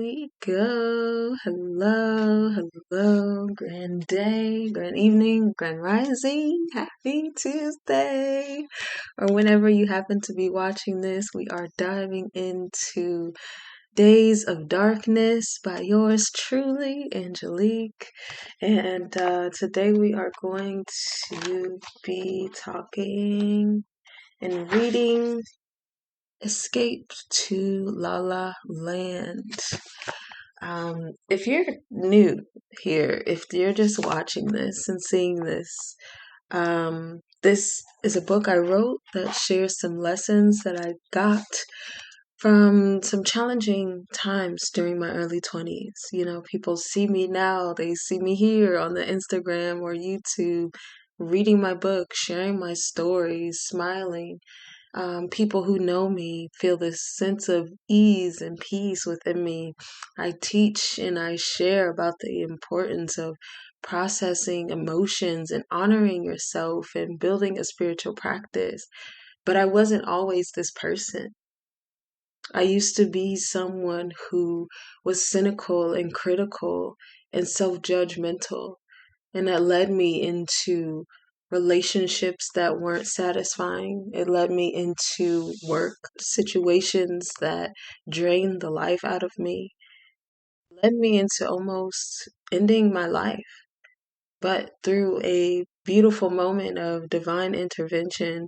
we go. Hello, hello, grand day, grand evening, grand rising. Happy Tuesday. Or whenever you happen to be watching this, we are diving into Days of Darkness by yours truly, Angelique. And today we are going to be talking and reading Escape to La La Land. If you're new here, if you're just watching this and seeing this, this is a book I wrote that shares some lessons that I got from some challenging times during my early 20s. You know, people see me now, they see me here on the Instagram or YouTube, reading my book, sharing my stories, smiling. People who know me feel this sense of ease and peace within me. I teach and I share about the importance of processing emotions and honoring yourself and building a spiritual practice. But I wasn't always this person. I used to be someone who was cynical and critical and self-judgmental, and that led me into relationships that weren't satisfying. It led me into work situations that drained the life out of me. It led me into almost ending my life. But through a beautiful moment of divine intervention,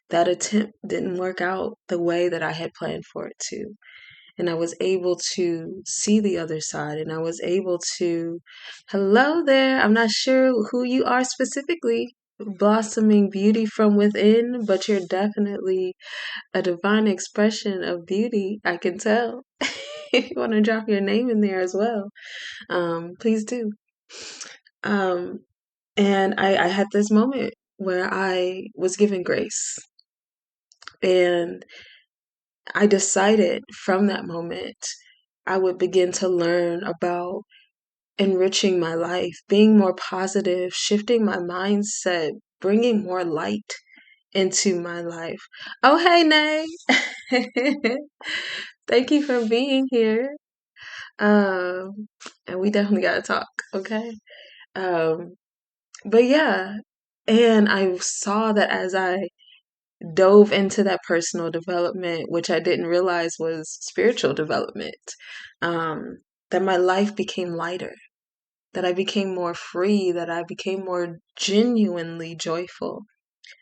that attempt didn't work out the way that I had planned for it to. And I was able to see the other side, and I was able to, hello there, I'm not sure who you are specifically, blossoming beauty from within, but you're definitely a divine expression of beauty, I can tell. If you want to drop your name in there as well, please do. Um, and I had this moment where I was given grace, and I decided from that moment I would begin to learn about enriching my life, being more positive, shifting my mindset, bringing more light into my life. Oh, hey, Nay. Thank you for being here. And we definitely got to talk, okay? Um, but yeah, and I saw that as I dove into that personal development, which I didn't realize was spiritual development, um, that my life became lighter, that I became more free, that I became more genuinely joyful.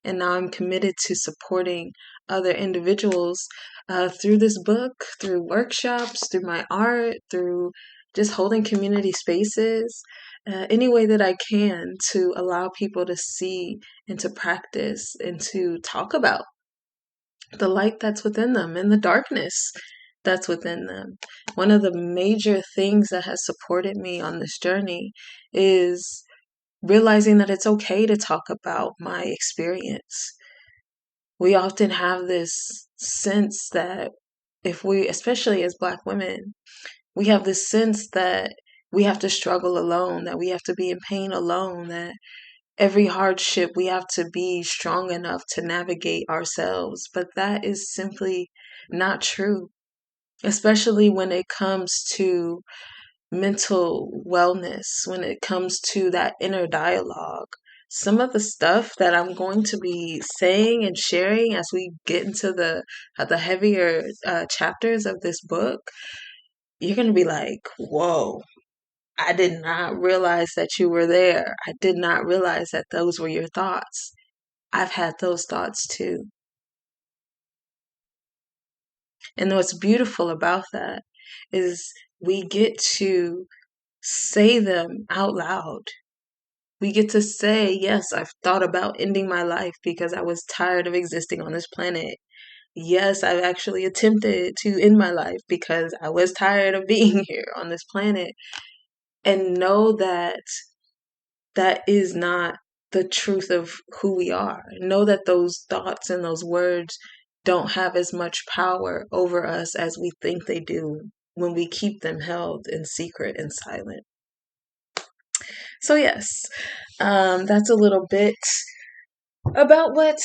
And now I'm committed to supporting other individuals through this book, through workshops, through my art, through just holding community spaces, any way that I can to allow people to see and to practice and to talk about the light that's within them and the darkness that's within them. One of the major things that has supported me on this journey is realizing that it's okay to talk about my experience. We often have this sense that if we, especially as Black women, we have this sense that we have to struggle alone, that we have to be in pain alone, that every hardship we have to be strong enough to navigate ourselves. But that is simply not true, especially when it comes to mental wellness, when it comes to that inner dialogue. Some of the stuff that I'm going to be saying and sharing as we get into the heavier chapters of this book, you're going to be like, whoa, I did not realize that you were there. I did not realize that those were your thoughts. I've had those thoughts too. And what's beautiful about that is we get to say them out loud. We get to say, yes, I've thought about ending my life because I was tired of existing on this planet. Yes, I've actually attempted to end my life because I was tired of being here on this planet. And know that that is not the truth of who we are. Know that those thoughts and those words don't have as much power over us as we think they do when we keep them held in secret and silent. So, yes, that's a little bit about what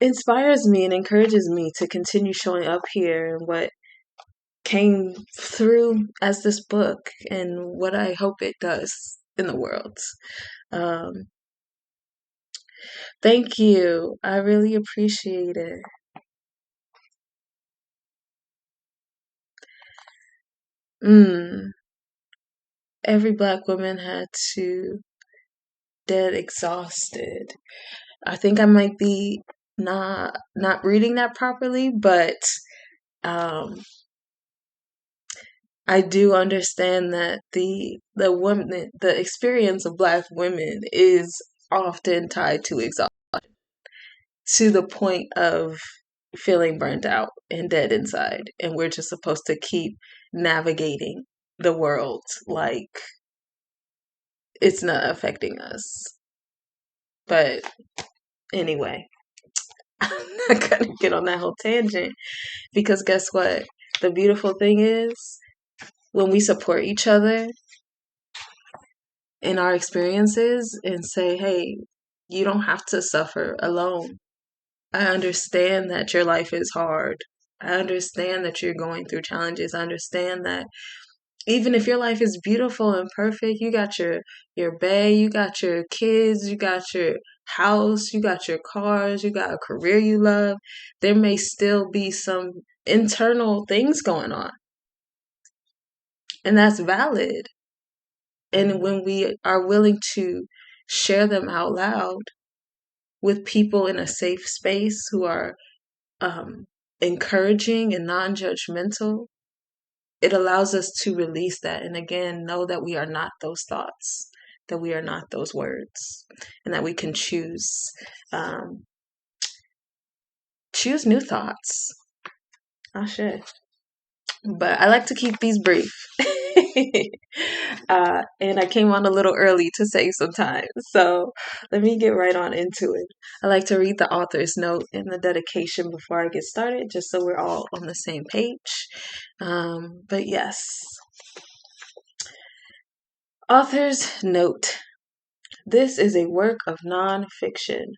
inspires me and encourages me to continue showing up here, and what came through as this book and what I hope it does in the world. Um, thank you. I really appreciate it. Mm, every black woman had to dead exhausted. I think I might be not reading that properly, but um, I do understand that the experience of black women is often tied to exhaustion to the point of feeling burnt out and dead inside, and we're just supposed to keep navigating the world like it's not affecting us. But anyway, I'm not gonna get on that whole tangent because guess what? The beautiful thing is when we support each other in our experiences and say, hey, you don't have to suffer alone. I understand that your life is hard. I understand that you're going through challenges. I understand that even if your life is beautiful and perfect, you got your bae, you got your kids, you got your house, you got your cars, you got a career you love, there may still be some internal things going on. And that's valid. And when we are willing to share them out loud with people in a safe space who are um, encouraging and non judgmental, it allows us to release that. And again, know that we are not those thoughts, that we are not those words, and that we can um, choose new thoughts. I should. But I like to keep these brief. And I came on a little early to save some time. So let me get right on into it. I like to read the author's note and the dedication before I get started, just so we're all on the same page. But yes, author's note. This is a work of non-fiction.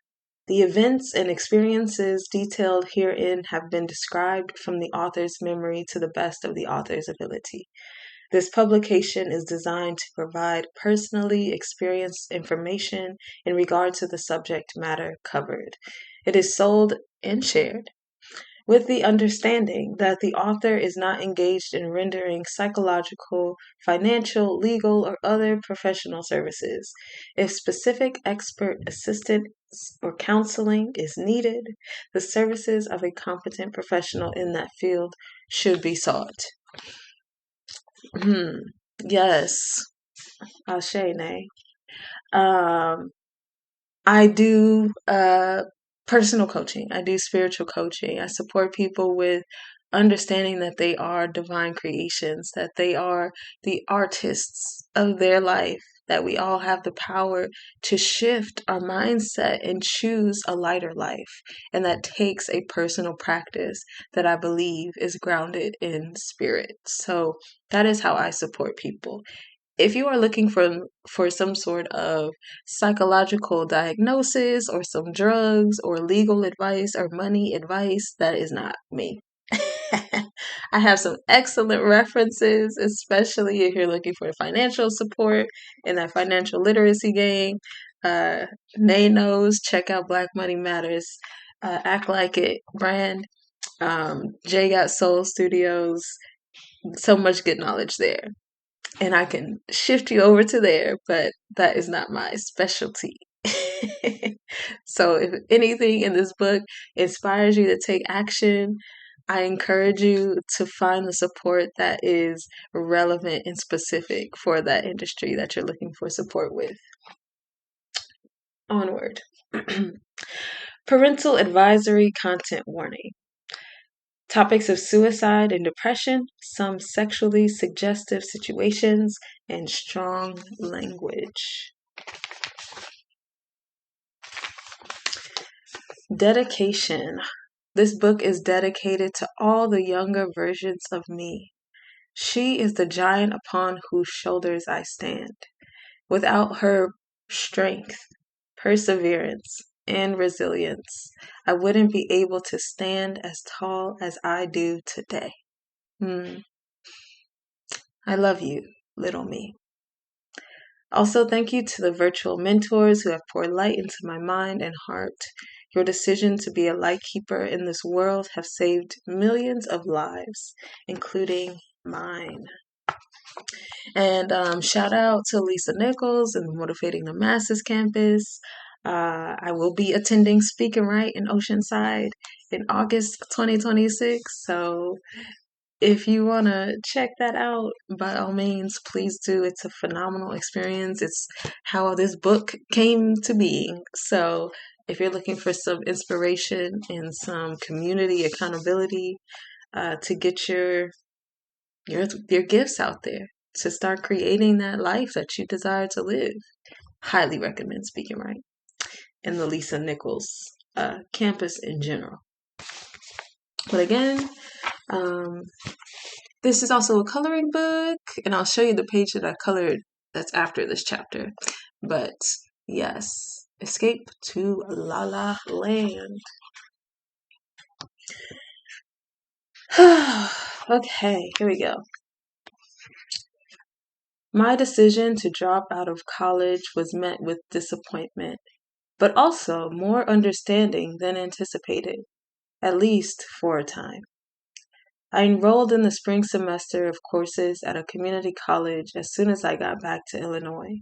The events and experiences detailed herein have been described from the author's memory to the best of the author's ability. This publication is designed to provide personally experienced information in regard to the subject matter covered. It is sold and shared with the understanding that the author is not engaged in rendering psychological, financial, legal, or other professional services. If specific expert assistance or counseling is needed, the services of a competent professional in that field should be sought. Yes, Ashe, nay. Um, I do personal coaching. I do spiritual coaching. I support people with understanding that they are divine creations, that they are the artists of their life, that we all have the power to shift our mindset and choose a lighter life. And that takes a personal practice that I believe is grounded in spirit. So that is how I support people. If you are looking for some sort of psychological diagnosis or some drugs or legal advice or money advice, that is not me. I have some excellent references, especially if you're looking for financial support in that financial literacy game. Uh, Nay knows, check out Black Money Matters, Act Like It brand, J Got Soul Studios. So much good knowledge there, and I can shift you over to there, but that is not my specialty. So, if anything in this book inspires you to take action, I encourage you to find the support that is relevant and specific for that industry that you're looking for support with. Onward. Parental advisory content warning. Topics of suicide and depression, some sexually suggestive situations, and strong language. Dedication. This book is dedicated to all the younger versions of me. She is the giant upon whose shoulders I stand. Without her strength, perseverance, and resilience, I wouldn't be able to stand as tall as I do today. I love you, little me. Also, thank you to the virtual mentors who have poured light into my mind and heart. Your decision to be a light keeper in this world have saved millions of lives, including mine. And shout out to Lisa Nichols and Motivating the Masses campus. I will be attending Speak and Write in Oceanside in August 2026. So if you want to check that out, by all means, please do. It's a phenomenal experience. It's how this book came to being. So if you're looking for some inspiration and some community accountability to get your gifts out there, to start creating that life that you desire to live, highly recommend Speak and Write and the Lisa Nichols campus in general. But again, this is also a coloring book, and I'll show you the page that I colored that's after this chapter. But yes, Escape to La La Land. Okay, here we go. My decision to drop out of college was met with disappointment, but also more understanding than anticipated, at least for a time. I enrolled in the spring semester of courses at a community college as soon as I got back to Illinois.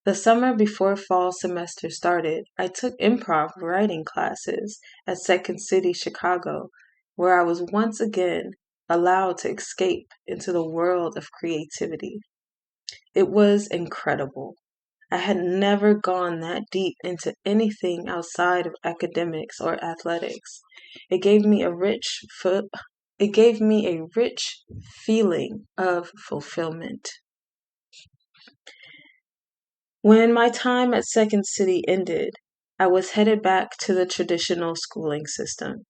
The summer before fall semester started, I took improv writing classes at Second City, Chicago, where I was once again allowed to escape into the world of creativity. It was incredible. I had never gone that deep into anything outside of academics or athletics. It gave me a rich feeling of fulfillment. When my time at Second City ended, I was headed back to the traditional schooling system.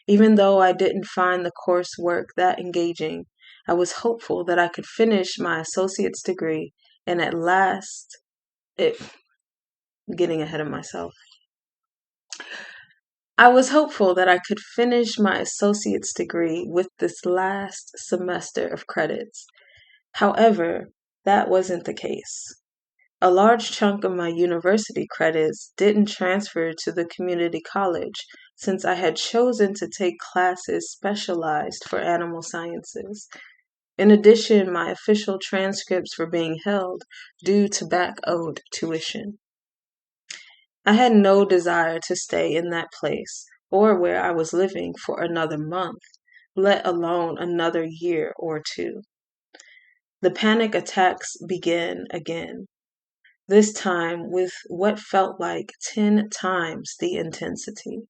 Even though I didn't find the coursework that engaging, I was hopeful that I could finish my associate's degree and at last, getting ahead of myself. I was hopeful that I could finish my associate's degree with this last semester of credits. However, that wasn't the case. A large chunk of my university credits didn't transfer to the community college since I had chosen to take classes specialized for animal sciences. In addition, my official transcripts were being held due to back-owed tuition. I had no desire to stay in that place or where I was living for another month, let alone another year or two. The panic attacks began again, this time with what felt like 10 times the intensity.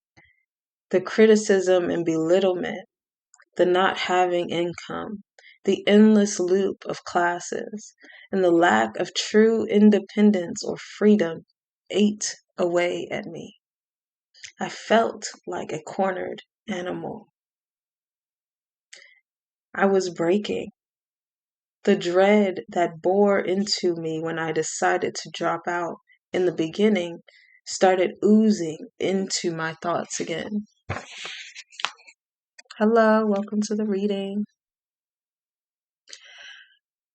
The criticism and belittlement, the not having income, the endless loop of classes, and the lack of true independence or freedom ate away at me. I felt like a cornered animal. I was breaking. The dread that bore into me when I decided to drop out in the beginning started oozing into my thoughts again. Hello, welcome to the reading.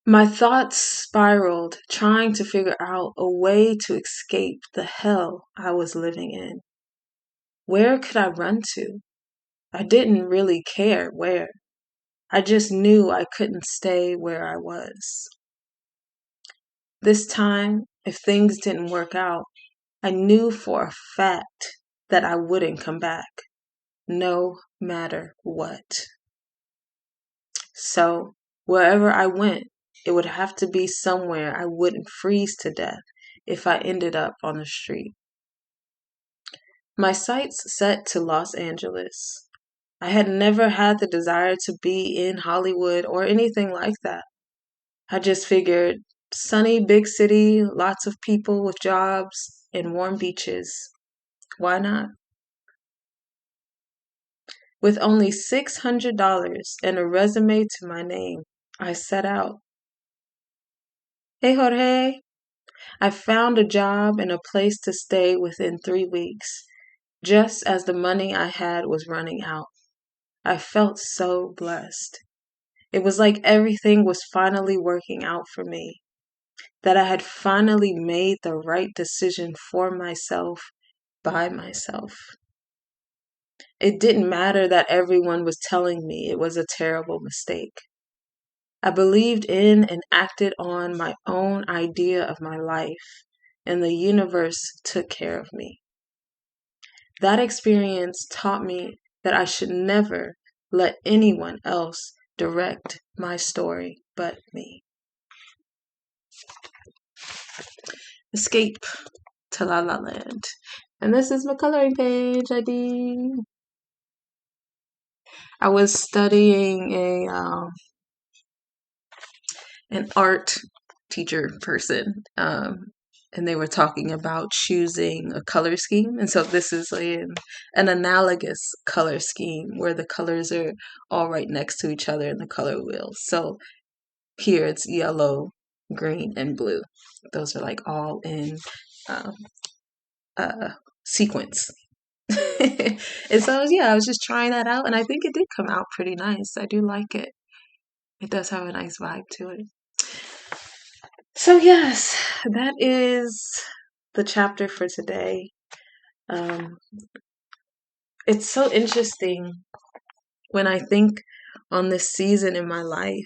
My thoughts spiraled, trying to figure out a way to escape the hell I was living in. Where could I run to? I didn't really care where. I just knew I couldn't stay where I was. This time, if things didn't work out, I knew for a fact that I wouldn't come back, no matter what. So, wherever I went, it would have to be somewhere I wouldn't freeze to death if I ended up on the street. My sights set to Los Angeles. I had never had the desire to be in Hollywood or anything like that. I just figured sunny big city, lots of people with jobs, and warm beaches. Why not? With only $600 and a resume to my name, I set out. Hey, Jorge. I found a job and a place to stay within 3 weeks, just as the money I had was running out. I felt so blessed. It was like everything was finally working out for me, that I had finally made the right decision for myself by myself. It didn't matter that everyone was telling me it was a terrible mistake. I believed in and acted on my own idea of my life, and the universe took care of me. That experience taught me that I should never let anyone else direct my story but me. Escape to La La Land. And this is my coloring page ID. I was studying an art teacher person, and they were talking about choosing a color scheme. And so this is an analogous color scheme where the colors are all right next to each other in the color wheel. So here it's yellow, green, and blue. Those are like all in um, sequence. And so, yeah, I was just trying that out, and I think it did come out pretty nice. I do like it. It does have a nice vibe to it. So, yes, that is the chapter for today. It's so interesting when I think on this season in my life,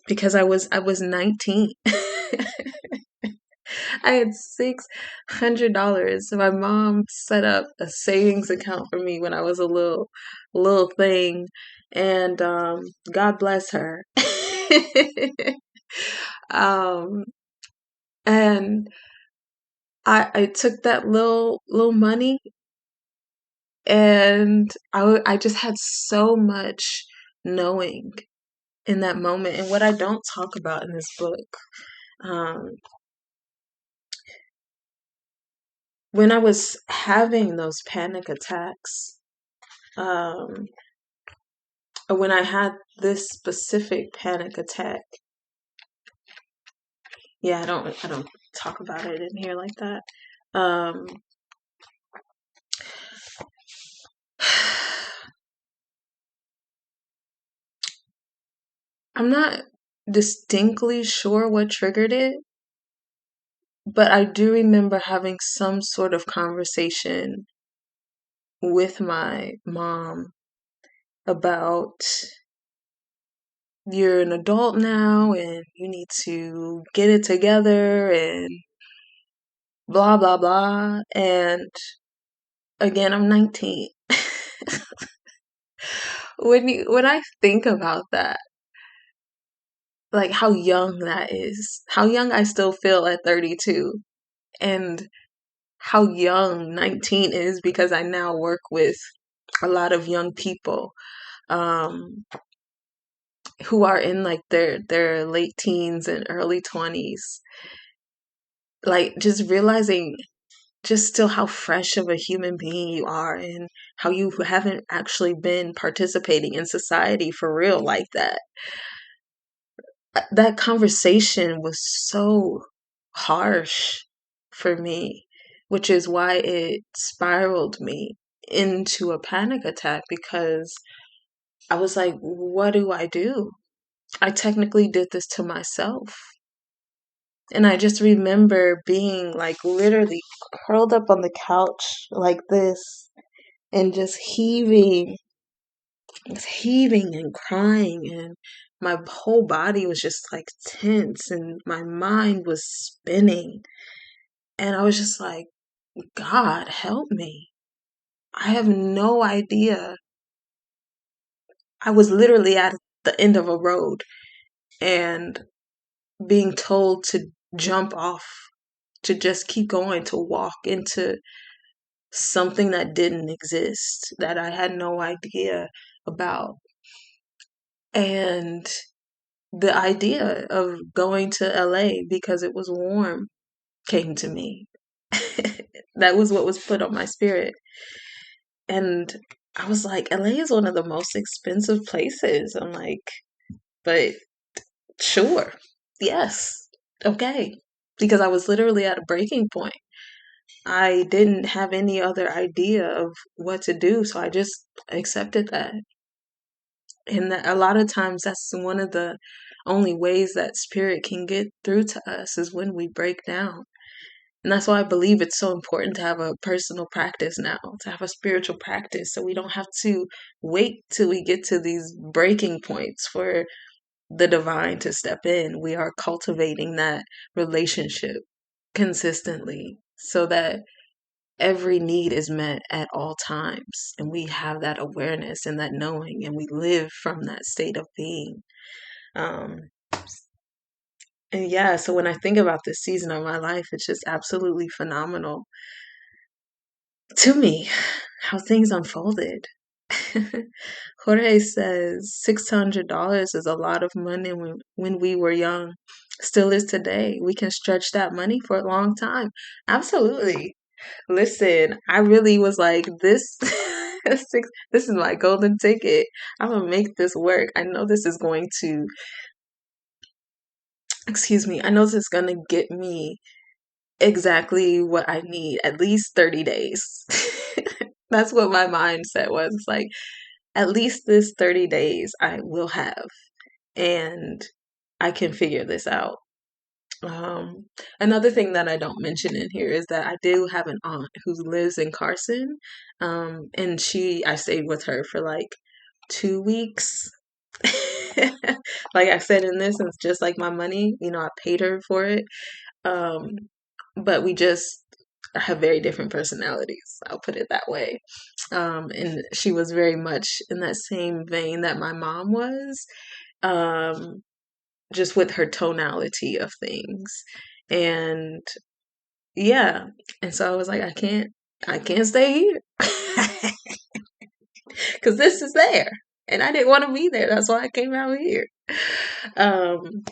because I was 19. I had $600. My mom set up a savings account for me when I was a little thing, and God bless her. um, and I took that little money, and I just had so much knowing in that moment. And what I don't talk about in this book, um, when I was having those panic attacks, um, or when I had this specific panic attack, yeah, I don't talk about it in here like that. Um, I'm not distinctly sure what triggered it, but I do remember having some sort of conversation with my mom about, you're an adult now and you need to get it together and blah blah blah. And again, I'm 19. When I think about that, like how young that is, how young I still feel at 32, and how young 19 is, because I now work with a lot of young people um, who are in like their late teens and early 20s. Like just realizing just still how fresh of a human being you are, and how you haven't actually been participating in society for real like that. That conversation was so harsh for me, which is why it spiraled me into a panic attack, because I was like, what do I do? I technically did this to myself. And I just remember being like literally curled up on the couch like this and just heaving and crying, and my whole body was just like tense and my mind was spinning, and I was just like, God help me. I have no idea. I was literally at the end of a road and being told to jump off, to just keep going, to walk into something that didn't exist, that I had no idea about. And the idea of going to LA because it was warm came to me. That was what was put on my spirit. And I was like, LA is one of the most expensive places. I'm like, but sure, yes, okay. Because I was literally at a breaking point. I didn't have any other idea of what to do, so I just accepted that. And that a lot of times that's one of the only ways that spirit can get through to us is when we break down. And that's why I believe it's so important to have a personal practice now, to have a spiritual practice, so we don't have to wait till we get to these breaking points for the divine to step in. We are cultivating that relationship consistently so that every need is met at all times. And we have that awareness and that knowing, and we live from that state of being. Um, and yeah, so when I think about this season of my life, it's just absolutely phenomenal to me how things unfolded. Jorge says $600 is a lot of money when we were young. Still is today. We can stretch that money for a long time. Absolutely. Listen, I really was like, this this is my golden ticket. I'm gonna make this work. I know this is going to, excuse me, I know this is gonna get me exactly what I need, at least 30 days. That's what my mindset was. It's like, at least this 30 days I will have, and I can figure this out. Um, Another thing that I don't mention in here is that I do have an aunt who lives in Carson, and I stayed with her for like 2 weeks. Like I said, in this, it's just like my money, I paid her for it. Um, but we just have very different personalities. I'll put it that way. And she was very much in that same vein that my mom was. Um, just with her tonality of things. And yeah, and so I was like, I can't stay here because this is there, and I didn't want to be there. That's why I came out here. Um,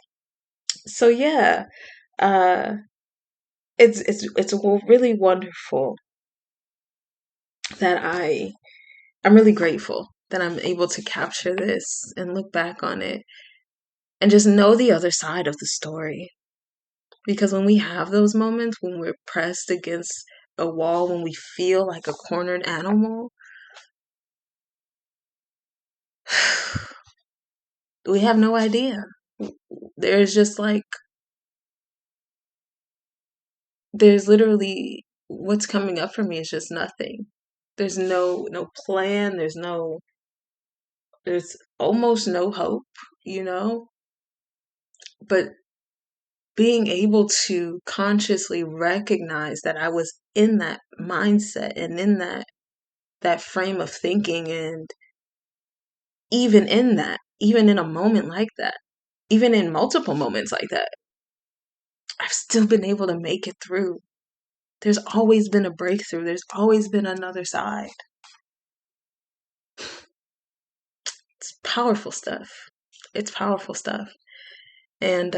so yeah, uh, it's really wonderful that I'm really grateful that I'm able to capture this and look back on it and just know the other side of the story. Because when we have those moments, when we're pressed against a wall, when we feel like a cornered animal, we have no idea. There's just like, there's literally what's coming up for me is just nothing. There's no plan, there's almost no hope, you know? But being able to consciously recognize that I was in that mindset and in that frame of thinking, and even in a moment like that, even in multiple moments like that, I've still been able to make it through. There's always been a breakthrough. There's always been another side. It's powerful stuff. It's powerful stuff. And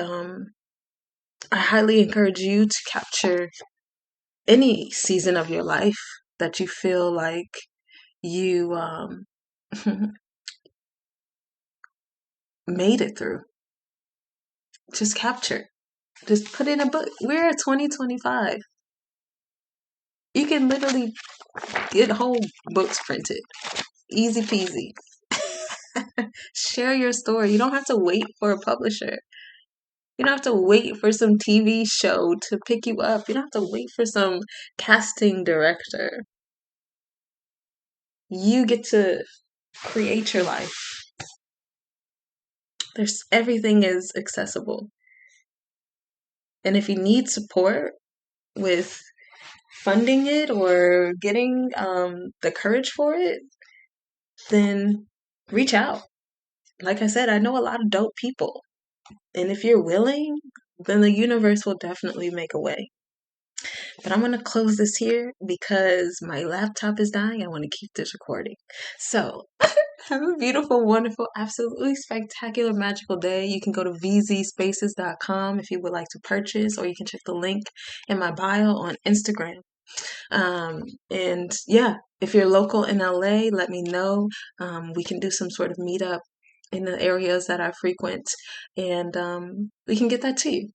I highly encourage you to capture any season of your life that you feel like you made it through. Just capture. Just put in a book. We're at 2025. You can literally get whole books printed. Easy peasy. Share your story. You don't have to wait for a publisher. You don't have to wait for some TV show to pick you up. You don't have to wait for some casting director. You get to create your life. Everything is accessible. And if you need support with funding it or getting the courage for it, then reach out. Like I said, I know a lot of dope people. And if you're willing, then the universe will definitely make a way. But I'm going to close this here because my laptop is dying. I want to keep this recording. So, have a beautiful, wonderful, absolutely spectacular, magical day. You can go to vzspaces.com if you would like to purchase, or you can check the link in my bio on Instagram. And yeah, if you're local in LA, let me know. We can do some sort of meetup in the areas that I frequent, and we can get that to you.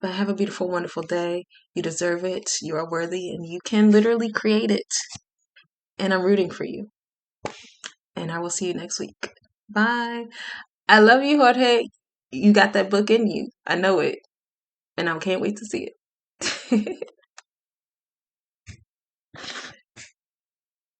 But have a beautiful, wonderful day. You deserve it. You are worthy and you can literally create it. And I'm rooting for you. And I will see you next week. Bye. I love you, Jorge. You got that book in you. I know it. And I can't wait to see it.